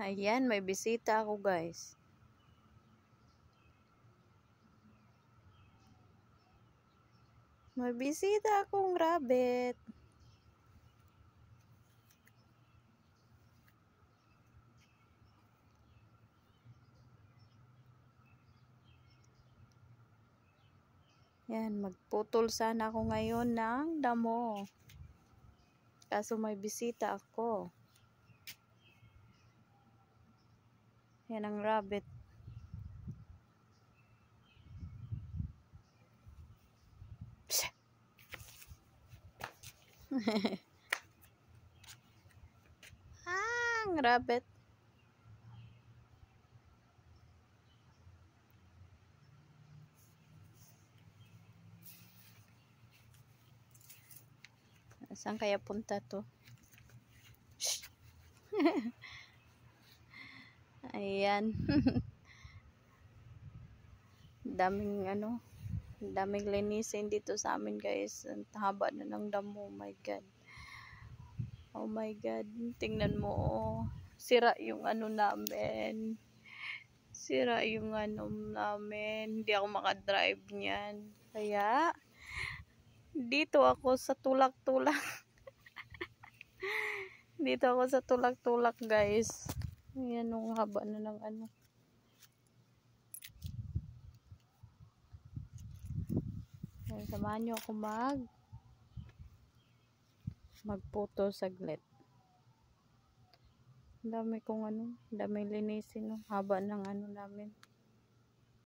Ayan, may bisita ako, guys. May bisita akong rabbit. Yan, magputol sana ako ngayon ng damo. Kaso may bisita ako. Yan ang rabbit. Ang rabbit. Saan kaya punta to? Ayan. daming linisin dito sa amin, guys. Ang haba na ng damo. Oh my god. Oh my god. Tingnan mo. Sira yung namin. Sira yung namin. Hindi ako makadrive niyan. Kaya dito ako sa tulak-tulak. Dito ako sa tulak-tulak, guys. Ayan, ang haba na ng Ayan, samahan nyo ako magputo saglit. Dami kong dami linisin, no? Haba ng namin.